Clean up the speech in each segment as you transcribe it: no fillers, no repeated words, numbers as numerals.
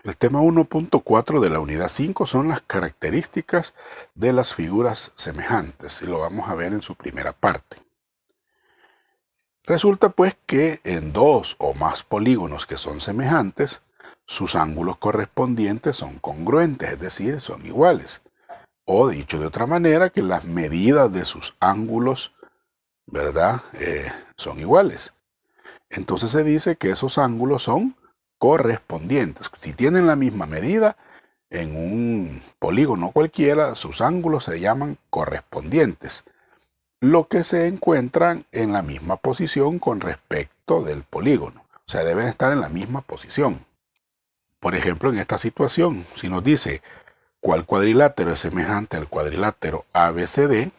El tema 1.4 de la unidad 5 son las características de las figuras semejantes y lo vamos a ver en su primera parte. Resulta pues que en dos o más polígonos que son semejantes, sus ángulos correspondientes son congruentes, es decir, son iguales. O dicho de otra manera, que las medidas de sus ángulos, ¿verdad?, son iguales. Entonces se dice que esos ángulos son correspondientes. Si tienen la misma medida, en un polígono cualquiera, sus ángulos se llaman correspondientes, lo que se encuentran en la misma posición con respecto del polígono. O sea, deben estar en la misma posición. Por ejemplo, en esta situación, si nos dice cuál cuadrilátero es semejante al cuadrilátero ABCD,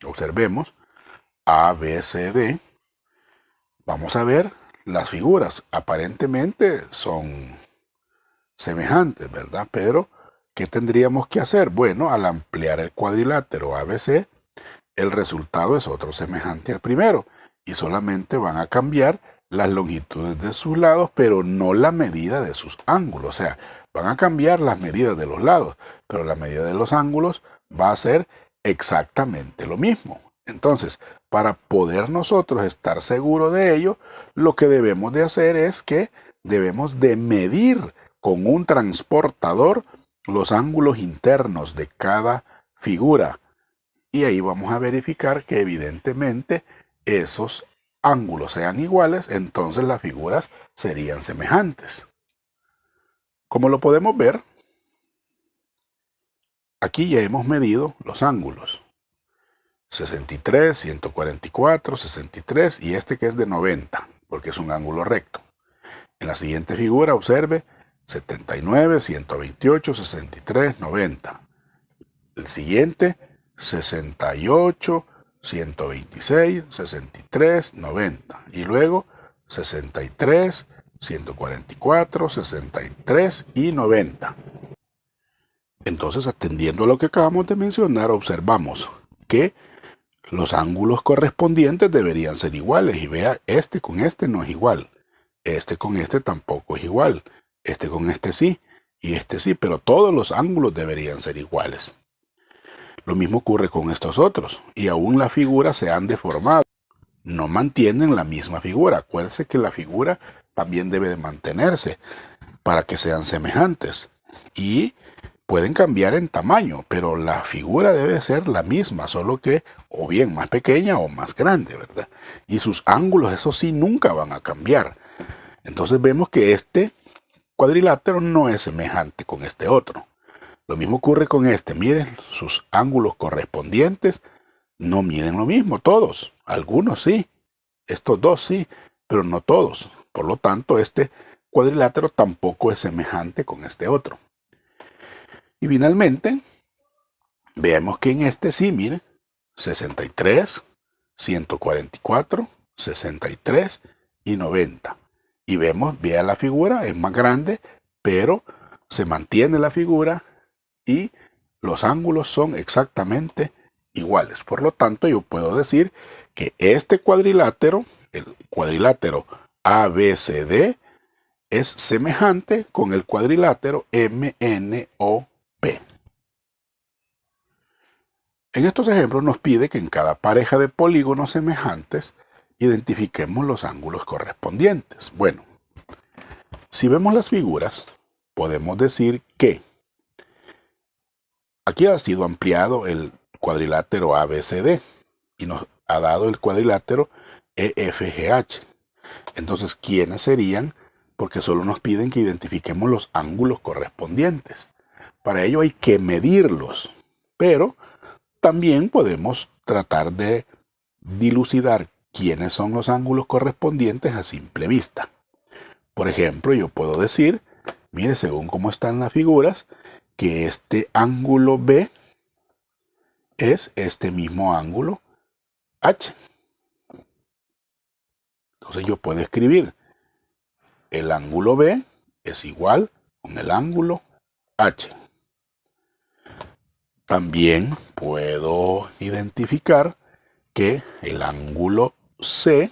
observemos, ABCD, vamos a ver las figuras. Aparentemente son semejantes, ¿verdad? Pero, ¿qué tendríamos que hacer? Bueno, al ampliar el cuadrilátero ABC, el resultado es otro semejante al primero, y solamente van a cambiar las longitudes de sus lados, pero no la medida de sus ángulos. O sea, van a cambiar las medidas de los lados, pero la medida de los ángulos va a ser exactamente lo mismo. Entonces, para poder nosotros estar seguros de ello, lo que debemos de hacer es que debemos de medir con un transportador los ángulos internos de cada figura. Y ahí vamos a verificar que evidentemente esos ángulos sean iguales, entonces las figuras serían semejantes. Como lo podemos ver, aquí ya hemos medido los ángulos. 63, 144, 63 y este que es de 90, porque es un ángulo recto. En la siguiente figura observe 79, 128, 63, 90. El siguiente 68, 126, 63, 90. Y luego 63, 144, 63 y 90. Entonces, atendiendo a lo que acabamos de mencionar, observamos que los ángulos correspondientes deberían ser iguales. Y vea, este con este no es igual. Este con este tampoco es igual. Este con este sí. Y este sí, pero todos los ángulos deberían ser iguales. Lo mismo ocurre con estos otros. Y aún las figuras se han deformado. No mantienen la misma figura. Acuérdense que la figura también debe de mantenerse para que sean semejantes. Y pueden cambiar en tamaño, pero la figura debe ser la misma, solo que o bien más pequeña o más grande, ¿verdad? Y sus ángulos, eso sí, nunca van a cambiar. Entonces vemos que este cuadrilátero no es semejante con este otro. Lo mismo ocurre con este. Miren, sus ángulos correspondientes no miden lo mismo, todos. Algunos sí, estos dos sí, pero no todos. Por lo tanto, este cuadrilátero tampoco es semejante con este otro. Y finalmente, veamos que en este sí, mire, 63, 144, 63 y 90. Y vemos, vea la figura, es más grande, pero se mantiene la figura y los ángulos son exactamente iguales. Por lo tanto, yo puedo decir que este cuadrilátero, el cuadrilátero ABCD, es semejante con el cuadrilátero MNOP. En estos ejemplos nos pide que en cada pareja de polígonos semejantes identifiquemos los ángulos correspondientes. Bueno, si vemos las figuras, podemos decir que aquí ha sido ampliado el cuadrilátero ABCD y nos ha dado el cuadrilátero EFGH. Entonces, ¿quiénes serían? Porque solo nos piden que identifiquemos los ángulos correspondientes. Para ello hay que medirlos, pero también podemos tratar de dilucidar quiénes son los ángulos correspondientes a simple vista. Por ejemplo, yo puedo decir, mire, según cómo están las figuras, que este ángulo B es este mismo ángulo H. Entonces yo puedo escribir, el ángulo B es igual con el ángulo H. También puedo identificar que el ángulo C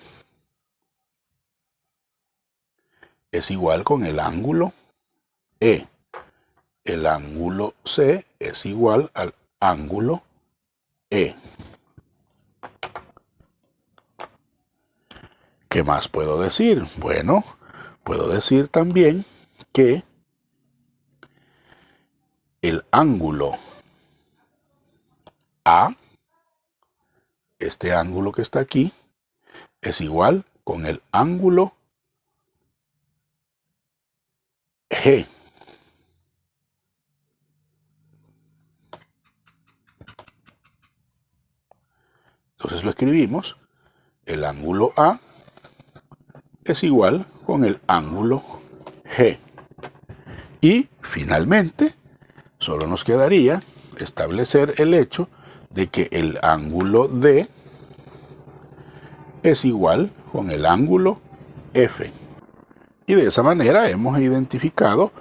es igual con el ángulo E. el ángulo C es igual al ángulo E. ¿Qué más puedo decir? Bueno, puedo decir también que el ángulo A, este ángulo que está aquí, es igual con el ángulo G. Entonces lo escribimos, el ángulo A es igual con el ángulo G. Y finalmente, solo nos quedaría establecer el hecho de que el ángulo D es igual con el ángulo F. Y de esa manera hemos identificado,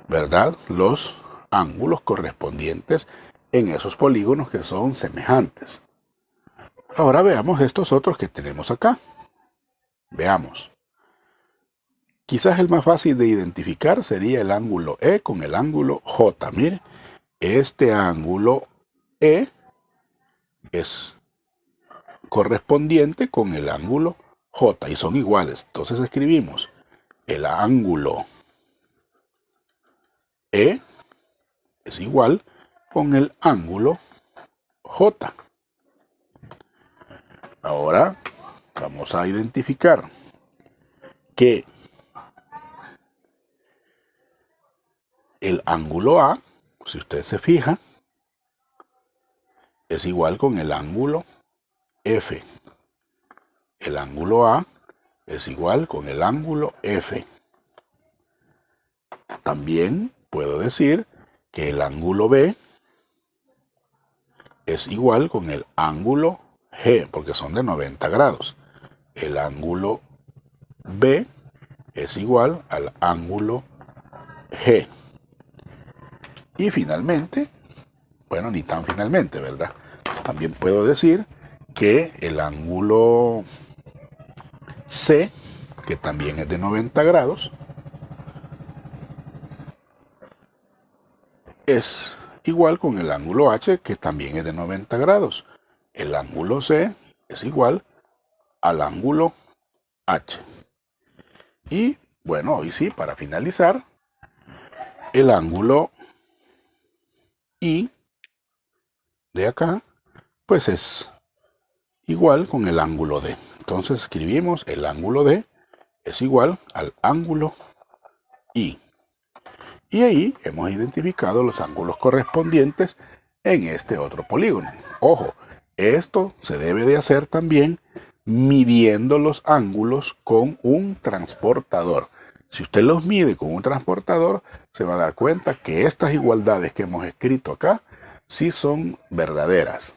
¿verdad?, los ángulos correspondientes en esos polígonos que son semejantes. Ahora veamos estos otros que tenemos acá. Veamos. Quizás el más fácil de identificar sería el ángulo E con el ángulo J. Mire, este ángulo E es correspondiente con el ángulo J y son iguales. Entonces escribimos el ángulo E es igual con el ángulo J. Ahora vamos a identificar que el ángulo A, si usted se fija, es igual con el ángulo F. El ángulo A es igual con el ángulo F. También puedo decir que el ángulo B es igual con el ángulo G, porque son de 90 grados. El ángulo B es igual al ángulo G. Y finalmente, bueno, ni tan finalmente, ¿verdad? También puedo decir que el ángulo C, que también es de 90 grados, es igual con el ángulo H, que también es de 90 grados. El ángulo C es igual al ángulo H. Y bueno, hoy sí, para finalizar, el ángulo I de acá, pues es igual con el ángulo D. Entonces escribimos el ángulo D es igual al ángulo I. Y ahí hemos identificado los ángulos correspondientes en este otro polígono. Ojo, esto se debe de hacer también midiendo los ángulos con un transportador. Si usted los mide con un transportador, se va a dar cuenta que estas igualdades que hemos escrito acá sí son verdaderas.